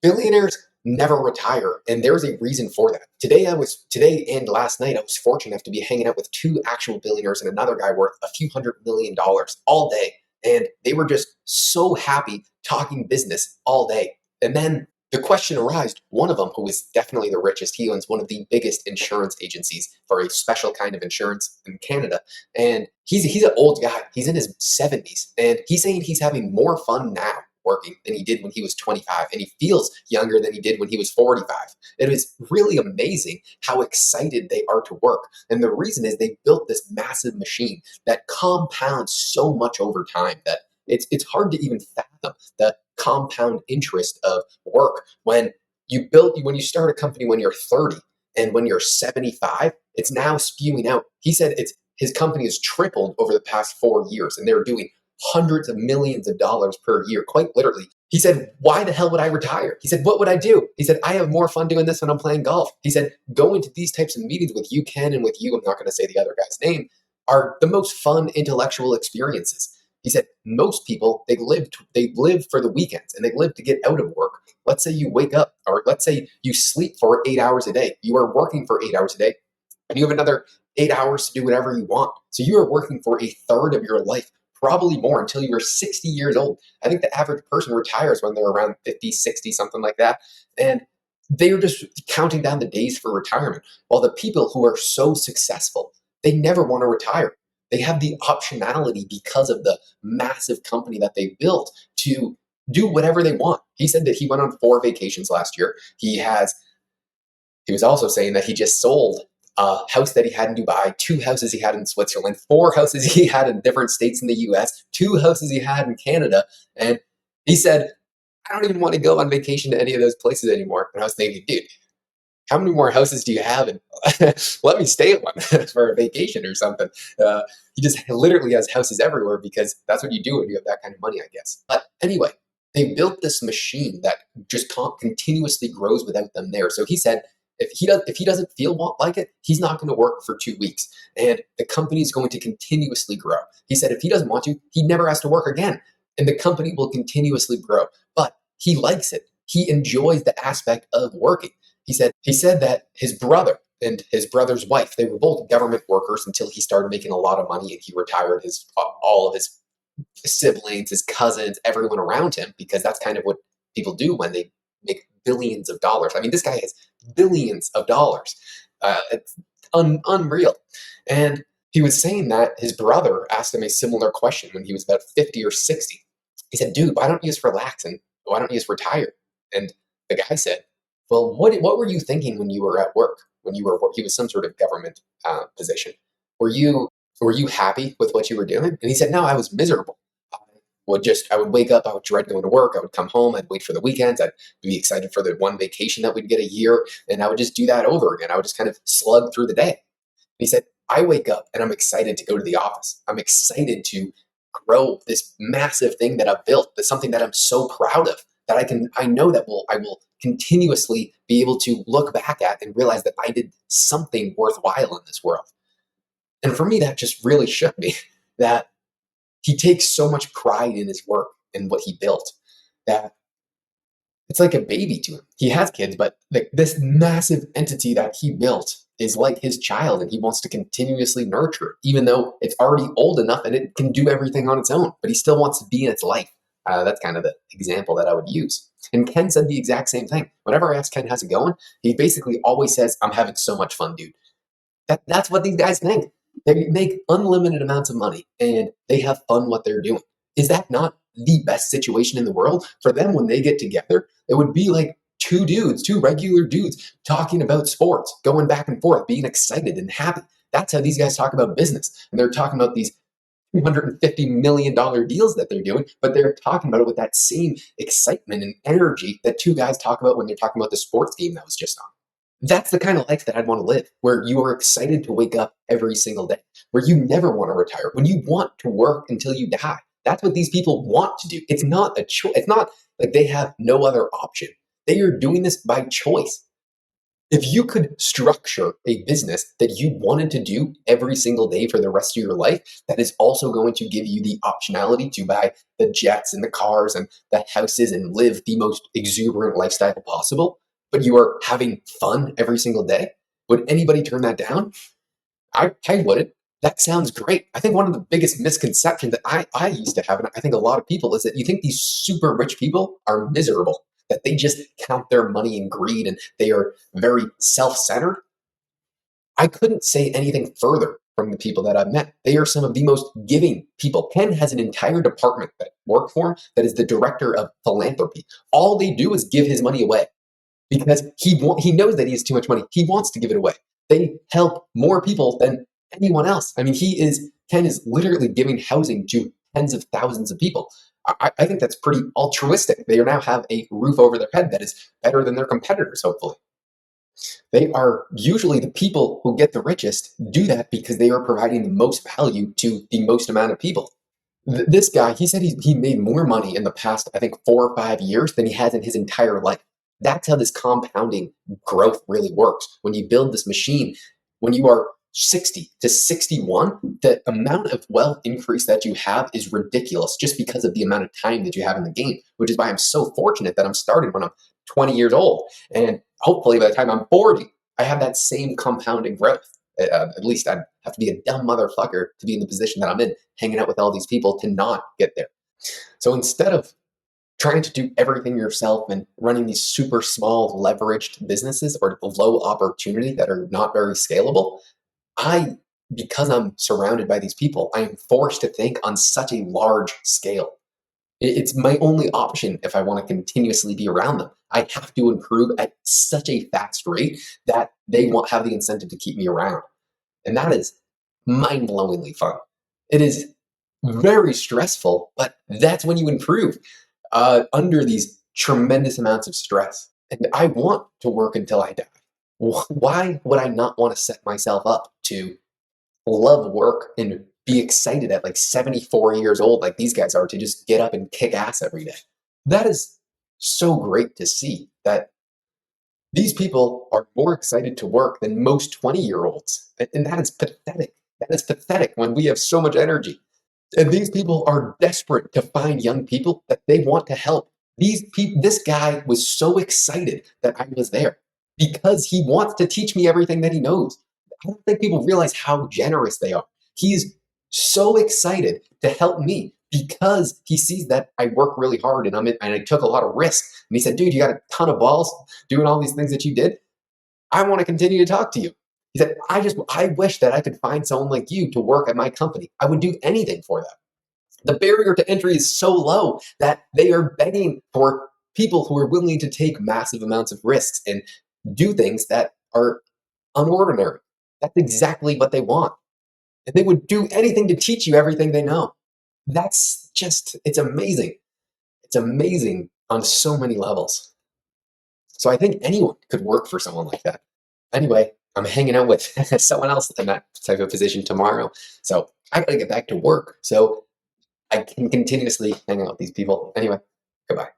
Billionaires never retire, and there's a reason for that. Today and last night I was fortunate enough to be hanging out with two actual billionaires and another guy worth a few $100 million all day, and they were just so happy talking business all day. And then the question arose, one of them, who is definitely the richest, he owns one of the biggest insurance agencies for a special kind of insurance in Canada. And he's an old guy. He's in his 70s. And he's saying he's having more fun now working than he did when he was 25. And he feels younger than he did when he was 45. It is really amazing how excited they are to work. And the reason is they built this massive machine that compounds so much over time that it's hard to even fathom the compound interest of work when when you start a company when you're 30 and when you're 75, it's now spewing out. He said his company has tripled over the past 4 years and they're doing hundreds of millions of dollars per year, quite literally. He said, why the hell would I retire? He said, what would I do? He said, I have more fun doing this when I'm playing golf. He said, going to these types of meetings with you, Ken, and with you, I'm not going to say the other guy's name, are the most fun intellectual experiences. He said, most people, they live for the weekends and they live to get out of work. Let's say you wake up, or let's say you sleep for 8 hours a day. You are working for 8 hours a day and you have another 8 hours to do whatever you want. So you are working for a third of your life, probably more, until you're 60 years old. I think the average person retires when they're around 50, 60, something like that. And they're just counting down the days for retirement. While the people who are so successful, they never want to retire. They have the optionality because of the massive company that they built to do whatever they want. He said that he went on 4 vacations last year. He was also saying that he just sold a house that he had in Dubai, 2 houses he had in Switzerland, 4 houses he had in different states in the US, 2 houses he had in Canada. And he said, I don't even want to go on vacation to any of those places anymore. And I was thinking, dude, how many more houses do you have? And let me stay at one for a vacation or something. He just literally has houses everywhere because that's what you do when you have that kind of money, I guess. But anyway, they built this machine that just continuously grows without them there. So he said, if he doesn't like it, he's not going to work for 2 weeks, and the company is going to continuously grow. He said if he doesn't want to, he never has to work again, and the company will continuously grow. But he likes it. He enjoys the aspect of working. He said that his brother and his brother's wife, they were both government workers until he started making a lot of money and he retired all of his siblings, his cousins, everyone around him, because that's kind of what people do when they make billions of dollars. I mean, this guy has billions of dollars. It's unreal. And he was saying that his brother asked him a similar question when he was about 50 or 60. He said, dude, why don't you just relax and why don't you just retire? And the guy said, well, what were you thinking when you were at work? He was some sort of government position. Were you happy with what you were doing? And he said, no, I was miserable. I would wake up, I would dread going to work, I would come home, I'd wait for the weekends, I'd be excited for the one vacation that we'd get a year, and I would just do that over again. I would just kind of slug through the day. And he said, I wake up and I'm excited to go to the office. I'm excited to grow this massive thing that I've built. That's something that I'm so proud of, that I know that I will continuously be able to look back at and realize that I did something worthwhile in this world. And for me, that just really shook me, that he takes so much pride in his work and what he built that it's like a baby to him. He has kids, but this massive entity that he built is like his child, and he wants to continuously nurture it, even though it's already old enough and it can do everything on its own, but he still wants to be in its life. That's kind of the example that I would use. And Ken said the exact same thing. Whenever I ask Ken how's it going, he basically always says, I'm having so much fun, dude. That's what these guys think. They make unlimited amounts of money and they have fun what they're doing. Is that not the best situation in the world? For them, when they get together, it would be like two regular dudes talking about sports, going back and forth, being excited and happy. That's how these guys talk about business. And they're talking about these $250 million deals that they're doing, but they're talking about it with that same excitement and energy that two guys talk about when they're talking about the sports game that was just on. That's the kind of life that I'd want to live, where you are excited to wake up every single day, where you never want to retire, when you want to work until you die. That's what these people want to do. It's not a choice. It's not like they have no other option. They are doing this by choice. If you could structure a business that you wanted to do every single day for the rest of your life, that is also going to give you the optionality to buy the jets and the cars and the houses and live the most exuberant lifestyle possible, but you are having fun every single day, would anybody turn that down? I wouldn't. That sounds great. I think one of the biggest misconceptions that I used to have, and I think a lot of people, is that you think these super rich people are miserable, that they just count their money in greed and they are very self centered. I couldn't say anything further from the people that I've met. They are some of the most giving people. Ken has an entire department that work for him that is the director of philanthropy. All they do is give his money away because he knows that he has too much money. He wants to give it away. They help more people than anyone else. I mean, Ken is literally giving housing to tens of thousands of people. I think that's pretty altruistic. They now have a roof over their head that is better than their competitors, hopefully. They are usually the people who get the richest do that because they are providing the most value to the most amount of people. This guy, he said he made more money in the past, I think, 4 or 5 years than he has in his entire life. That's how this compounding growth really works. When you build this machine, when you are 60 to 61, the amount of wealth increase that you have is ridiculous just because of the amount of time that you have in the game, which is why I'm so fortunate that I'm starting when I'm 20 years old. And hopefully by the time I'm 40, I have that same compounding growth. At least I'd have to be a dumb motherfucker to be in the position that I'm in, hanging out with all these people to not get there. So instead of trying to do everything yourself and running these super small leveraged businesses or low opportunity that are not very scalable, because I'm surrounded by these people, I am forced to think on such a large scale. It's my only option if I want to continuously be around them. I have to improve at such a fast rate that they won't have the incentive to keep me around. And that is mind-blowingly fun. It is very stressful, but that's when you improve under these tremendous amounts of stress. And I want to work until I die. Why would I not want to set myself up to love work and be excited at like 74 years old, like these guys are, to just get up and kick ass every day? That is so great to see that these people are more excited to work than most 20-year-olds. And that is pathetic. That is pathetic when we have so much energy. And these people are desperate to find young people that they want to help. This guy was so excited that I was there because he wants to teach me everything that he knows. I don't think people realize how generous they are. He's so excited to help me because he sees that I work really hard and and I took a lot of risk. And he said, dude, you got a ton of balls doing all these things that you did. I want to continue to talk to you. He said, I wish that I could find someone like you to work at my company. I would do anything for that. The barrier to entry is so low that they are begging for people who are willing to take massive amounts of risks and do things that are unordinary. That's exactly what they want. And they would do anything to teach you everything they know. It's amazing. It's amazing on so many levels. So I think anyone could work for someone like that. Anyway, I'm hanging out with someone else in that type of position tomorrow. So I gotta get back to work so I can continuously hang out with these people. Anyway, goodbye.